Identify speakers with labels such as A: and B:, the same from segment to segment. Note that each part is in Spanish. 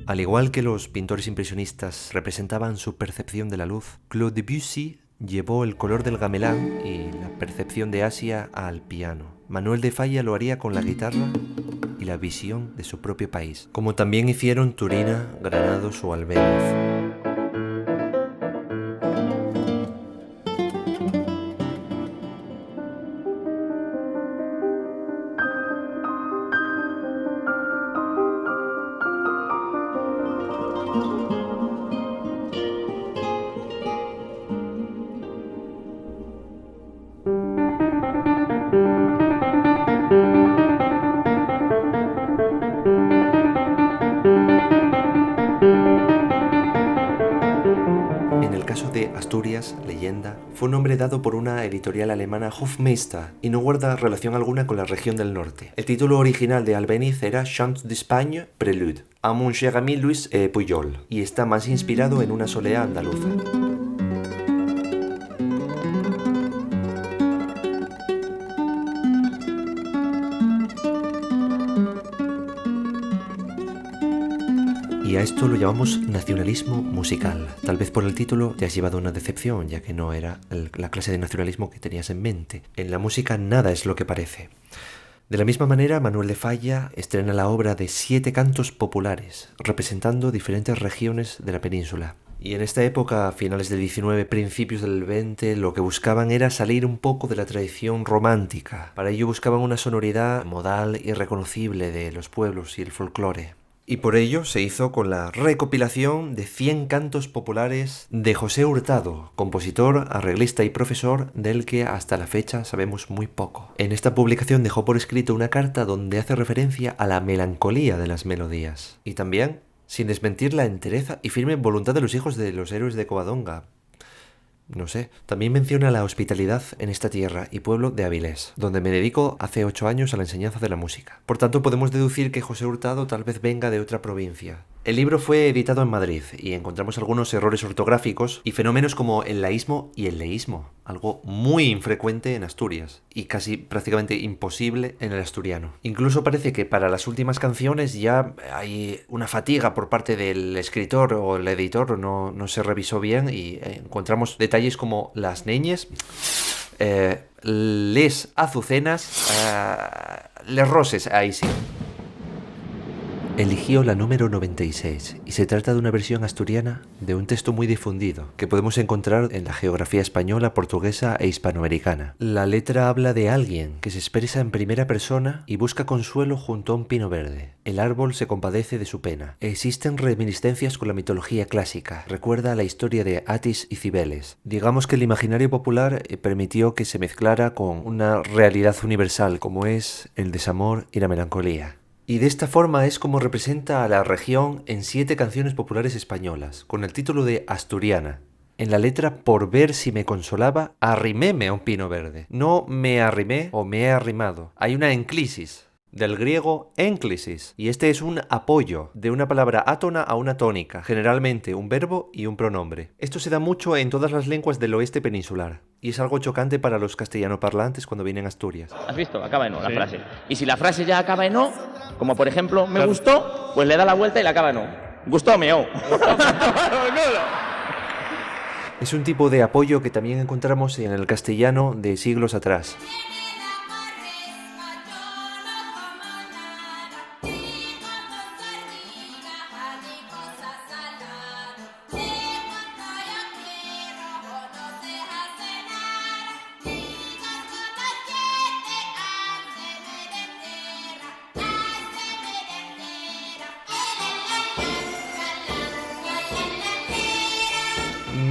A: Al igual que los pintores impresionistas representaban su percepción de la luz, Claude Debussy llevó el color del gamelán y la percepción de Asia al piano. Manuel de Falla lo haría con la guitarra y la visión de su propio país, como también hicieron Turina, Granados o Albéniz. En el caso de Asturias, Leyenda, fue un nombre dado por una editorial alemana Hofmeister y no guarda relación alguna con la región del norte. El título original de Albéniz era Chants d'Espagne, Prélude, a mon cher ami Luis Pujol, y está más inspirado en una soleá andaluza. Y a esto lo llamamos nacionalismo musical. Tal vez por el título te has llevado una decepción, ya que no era la clase de nacionalismo que tenías en mente. En la música nada es lo que parece. De la misma manera, Manuel de Falla estrena la obra de 7 cantos populares, representando diferentes regiones de la península. Y en esta época, a finales del 19, principios del 20, lo que buscaban era salir un poco de la tradición romántica. Para ello buscaban una sonoridad modal y reconocible de los pueblos y el folclore. Y por ello se hizo con la recopilación de 100 cantos populares de José Hurtado, compositor, arreglista y profesor del que hasta la fecha sabemos muy poco. En esta publicación dejó por escrito una carta donde hace referencia a la melancolía de las melodías. Y también, sin desmentir la entereza y firme voluntad de los hijos de los héroes de Covadonga. No sé, también menciona la hospitalidad en esta tierra y pueblo de Avilés, donde me dedico hace 8 años a la enseñanza de la música. Por tanto, podemos deducir que José Hurtado tal vez venga de otra provincia. El libro fue editado en Madrid y encontramos algunos errores ortográficos y fenómenos como el laísmo y el leísmo, algo muy infrecuente en Asturias y casi prácticamente imposible en el asturiano. Incluso parece que para las últimas canciones ya hay una fatiga por parte del escritor o el editor, no se revisó bien y encontramos detalles como las neñes, les azucenas, les roses, ahí sí. Eligió la número 96 y se trata de una versión asturiana de un texto muy difundido que podemos encontrar en la geografía española, portuguesa e hispanoamericana. La letra habla de alguien que se expresa en primera persona y busca consuelo junto a un pino verde. El árbol se compadece de su pena. Existen reminiscencias con la mitología clásica. Recuerda la historia de Atis y Cibeles. Digamos que el imaginario popular permitió que se mezclara con una realidad universal como es el desamor y la melancolía. Y de esta forma es como representa a la región en 7 canciones populares españolas, con el título de Asturiana. En la letra, por ver si me consolaba, arriméme a un pino verde. No me arrimé o me he arrimado. Hay una enclisis, del griego énclisis, y este es un apoyo de una palabra átona a una tónica, generalmente un verbo y un pronombre. Esto se da mucho en todas las lenguas del oeste peninsular. Y es algo chocante para los castellanoparlantes cuando vienen a Asturias.
B: ¿Has visto? Acaba en O la frase. Y si la frase ya acaba en O, como por ejemplo, me gustó, pues le da la vuelta y la acaba en O. Gustóme, O.
A: Es un tipo de apoyo que también encontramos en el castellano de siglos atrás.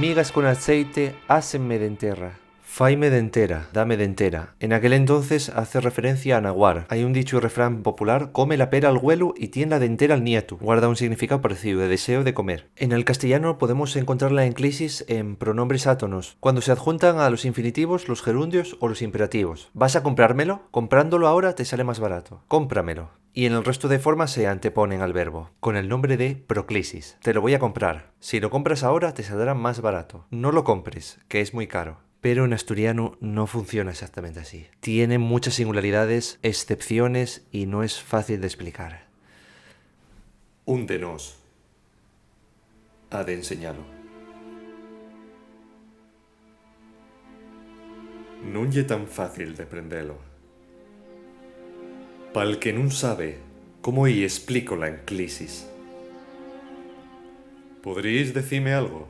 A: Migas con aceite, hácenme de entera. Faime de entera, dame de entera. En aquel entonces hace referencia a naguar. Hay un dicho y refrán popular: come la pera al huelu y tien la dentera al nieto. Guarda un significado parecido, de deseo de comer. En el castellano podemos encontrar la enclisis en pronombres átonos, cuando se adjuntan a los infinitivos, los gerundios o los imperativos. ¿Vas a comprármelo? Comprándolo ahora te sale más barato. Cómpramelo. Y en el resto de formas se anteponen al verbo, con el nombre de proclisis. Te lo voy a comprar. Si lo compras ahora te saldrá más barato. No lo compres, que es muy caro. Pero en asturiano no funciona exactamente así. Tiene muchas singularidades, excepciones y no es fácil de explicar. Húndenos. ha de enseñalo. Non ye tan fácil de prendelo. Pa'l que non sabe cómo y explico la enclisis. ¿Podríais decirme algo?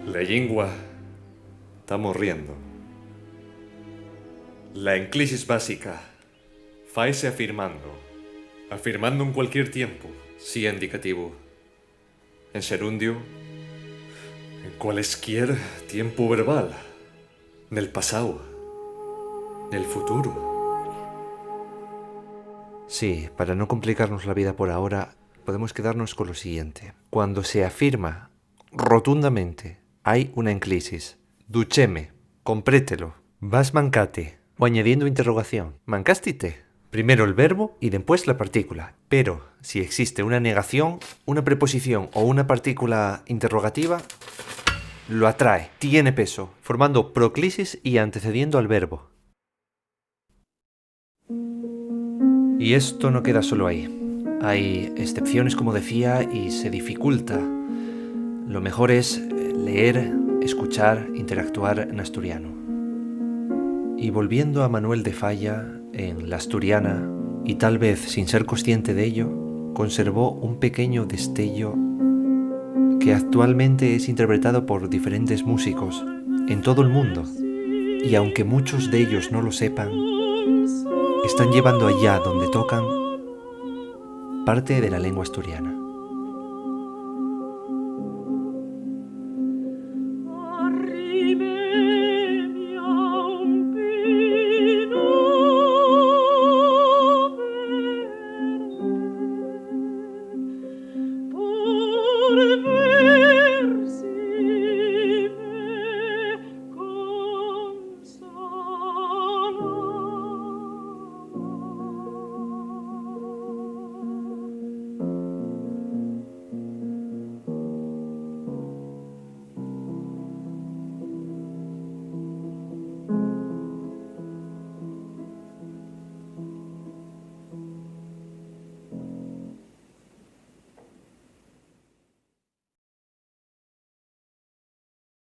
A: La lengua está morriendo. La enclisis básica faise afirmando en cualquier tiempo, sí indicativo. En gerundio, en cualesquier tiempo verbal, nel pasado, nel futuro. Sí, para no complicarnos la vida por ahora, podemos quedarnos con lo siguiente. Cuando se afirma rotundamente hay una enclisis, ducheme, comprételo, vas mancate, o añadiendo interrogación, mancastite. Primero el verbo y después la partícula. Pero si existe una negación, una preposición o una partícula interrogativa, lo atrae, tiene peso, formando proclisis y antecediendo al verbo. Y esto no queda solo ahí. Hay excepciones, como decía, y se dificulta. Lo mejor es leer, escuchar, interactuar en asturiano. Y volviendo a Manuel de Falla, en la asturiana, y tal vez sin ser consciente de ello, conservó un pequeño destello que actualmente es interpretado por diferentes músicos en todo el mundo. Y aunque muchos de ellos no lo sepan, están llevando allá donde tocan parte de la lengua asturiana.